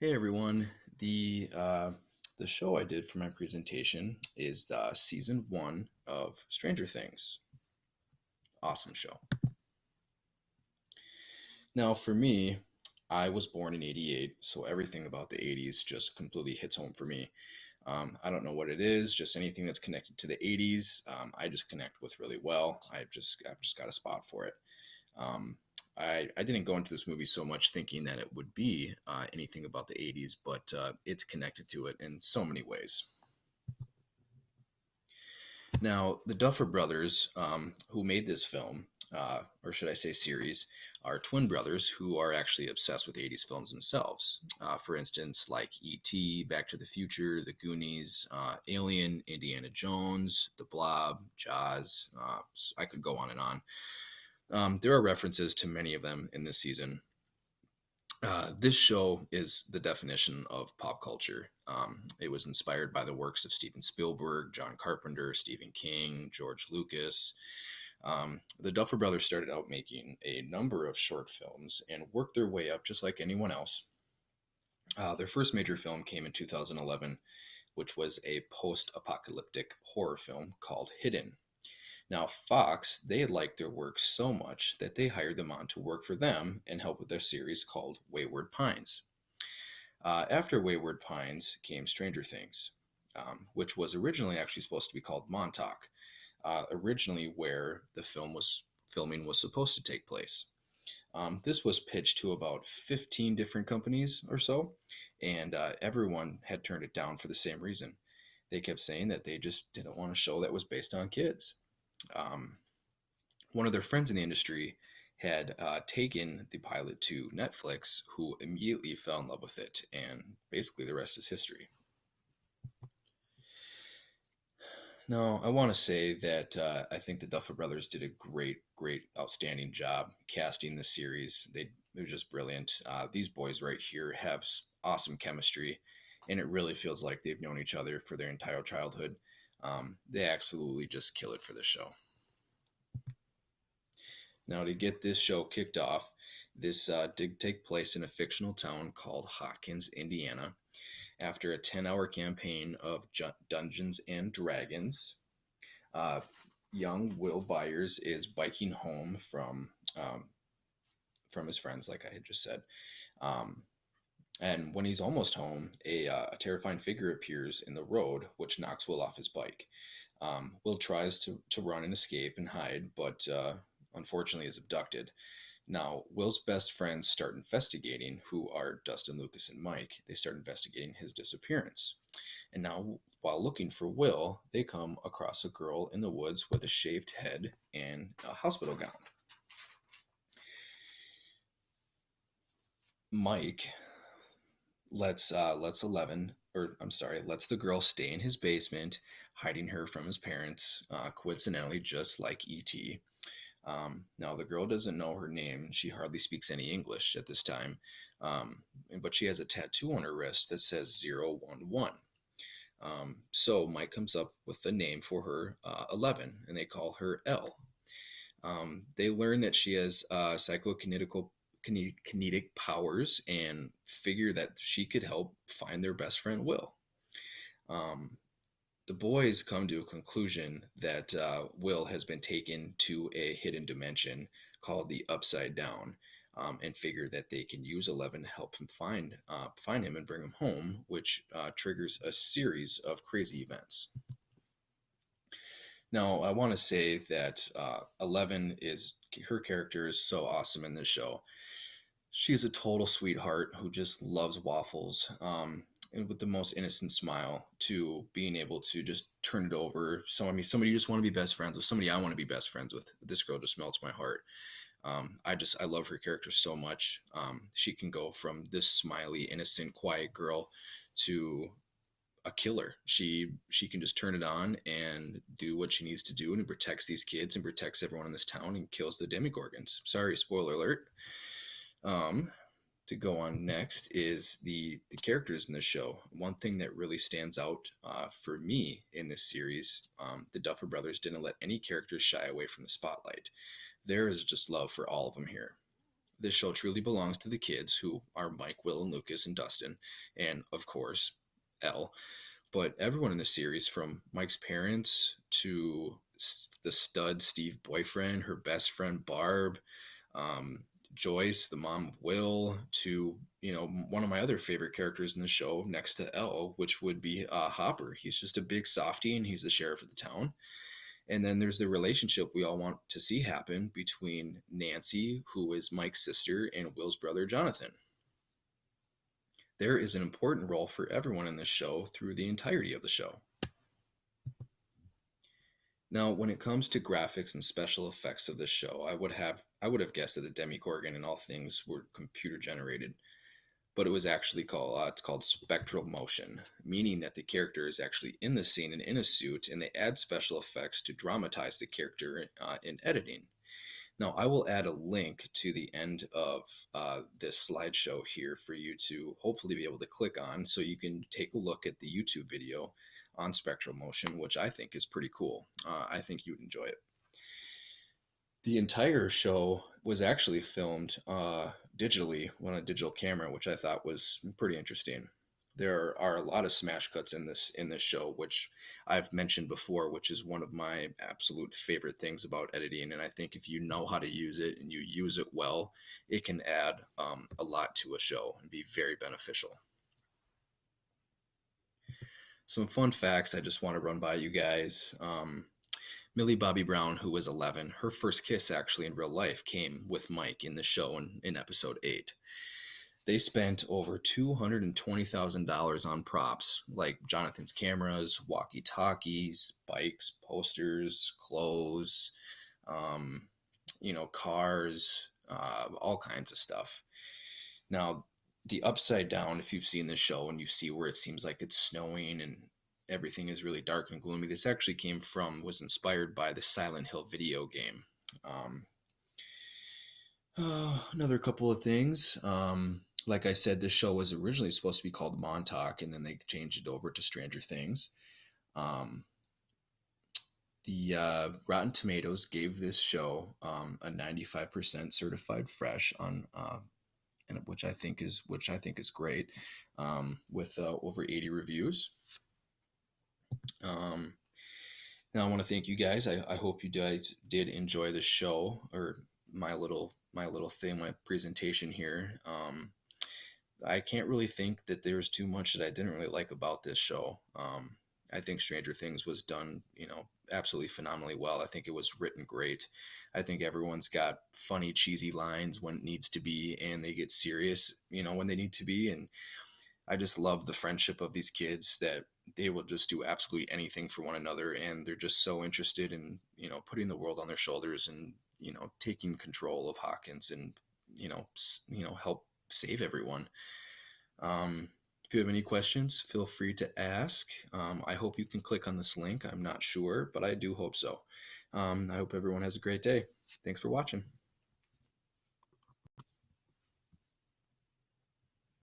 Hey everyone, the show I did for my presentation is season one of Stranger Things. Awesome show. Now for me, I was born in '88, so everything about the '80s just completely hits home for me. I don't know what it is, just anything that's connected to the '80s, I just connect with really well. I've just got a spot for it. Um, I didn't go into this movie so much thinking that it would be anything about the '80s, but it's connected to it in so many ways. Now, the Duffer Brothers, who made this film, or should I say series, are twin brothers who are actually obsessed with '80s films themselves. For instance, like E.T., Back to the Future, The Goonies, Alien, Indiana Jones, The Blob, Jaws. I could go on and on. There are references to many of them in this season. This show is the definition of pop culture. It was inspired by the works of Steven Spielberg, John Carpenter, Stephen King, George Lucas. The Duffer Brothers started out making a number of short films and worked their way up just like anyone else. Their first major film came in 2011, which was a post apocalyptic horror film called Hidden. Now, Fox, they liked their work so much that they hired them on to work for them and help with their series called Wayward Pines. After Wayward Pines came Stranger Things, which was originally actually supposed to be called Montauk, originally where the filming was supposed to take place. This was pitched to about 15 different companies or so, and everyone had turned it down for the same reason. They kept saying that they just didn't want a show that was based on kids. Um, One of their friends in the industry had taken the pilot to Netflix, who immediately fell in love with it, and basically the rest is history. No, I want to say that I think the Duffer Brothers did a great, outstanding job casting the series. They're just brilliant. These boys right here have awesome chemistry, and it really feels like they've known each other for their entire childhood. They absolutely just kill it for this show. Now, to get this show kicked off, this did take place in a fictional town called Hawkins, Indiana, after a 10-hour campaign of Dungeons and Dragons. Uh, Young Will Byers is biking home from his friends, like I had just said. Um, and when he's almost home, a terrifying figure appears in the road, which knocks Will off his bike. Will tries to run and escape and hide, but unfortunately is abducted. Now, Will's best friends start investigating, who are Dustin, Lucas, and Mike. They start investigating his disappearance. And now, while looking for Will, they come across a girl in the woods with a shaved head and a hospital gown. Mike lets 11, or I'm sorry, lets the girl stay in his basement, hiding her from his parents, coincidentally, just like E.T. Now, the girl doesn't know her name. She hardly speaks any English at this time. Um, but she has a tattoo on her wrist that says 011. So Mike comes up with the name for her, 11, and they call her L. They learn that she has psychokinetical kinetic powers and figure that she could help find their best friend Will. Um, the boys come to a conclusion that Will has been taken to a hidden dimension called the Upside Down, and figure that they can use 11 to help him find him and bring him home, which triggers a series of crazy events. Now, I want to say that 11 is her character is so awesome in this show. She's a total sweetheart who just loves waffles. And with the most innocent smile to being able to just turn it over. So I mean, somebody you just want to be best friends with, somebody I want to be best friends with. This girl just melts my heart. I love her character so much. She can go from this smiley, innocent, quiet girl to a killer. She can just turn it on and do what she needs to do, and it protects these kids and protects everyone in this town and kills the Demogorgons. Sorry, spoiler alert. Um, to go on next is the characters in the show. One thing that really stands out for me in this series, the Duffer Brothers didn't let any characters shy away from the spotlight. There is just love for all of them here. this show truly belongs to the kids who are Mike, Will, and Lucas, and Dustin, and of course, Elle. But everyone in the series, from Mike's parents to the stud Steve boyfriend, her best friend Barb, um, Joyce, the mom of Will, to one of my other favorite characters in the show next to Elle, which would be Hopper. He's just a big softie, and he's the sheriff of the town. And then there's the relationship we all want to see happen between Nancy, who is Mike's sister, and Will's brother Jonathan. There is an important role for everyone in this show through the entirety of the show. Now, when it comes to graphics and special effects of this show, I would have guessed that the Demogorgon and all things were computer generated, but it was actually called spectral motion, meaning that the character is actually in the scene and in a suit, and they add special effects to dramatize the character in editing. Now, I will add a link to the end of this slideshow here for you to hopefully be able to click on so you can take a look at the YouTube video on spectral motion, which I think is pretty cool. I think you would enjoy it. The entire show was actually filmed digitally on a digital camera, which I thought was pretty interesting. There are a lot of smash cuts in this show, which I've mentioned before, which is one of my absolute favorite things about editing. And I think if you know how to use it and you use it well, it can add a lot to a show and be very beneficial. Some fun facts I just want to run by you guys. Millie Bobby Brown, who was 11, her first kiss actually in real life came with Mike in the show in episode 8. They spent over $220,000 on props like Jonathan's cameras, walkie talkies, bikes, posters, clothes, um, cars, all kinds of stuff. Now, the upside down, if you've seen this show and you see where it seems like it's snowing and everything is really dark and gloomy, this actually was inspired by the Silent Hill video game. Um, another couple of things. Like I said, this show was originally supposed to be called Montauk, and then they changed it over to Stranger Things. Um, the Rotten Tomatoes gave this show a 95% certified fresh on and which I think is great, with over 80 reviews. Um, Now I want to thank you guys. I hope you guys did enjoy the show, or my little thing, my presentation here. I can't really think that there's too much that I didn't really like about this show. I think Stranger Things was done, absolutely phenomenally well. I think it was written great. I think everyone's got funny, cheesy lines when it needs to be, and they get serious, when they need to be. And I just love the friendship of these kids that they will just do absolutely anything for one another, and they're just so interested in putting the world on their shoulders and taking control of Hawkins and help save everyone. If you have any questions, feel free to ask. I hope you can click on this link. I'm not sure, but I do hope so. I hope everyone has a great day. Thanks for watching.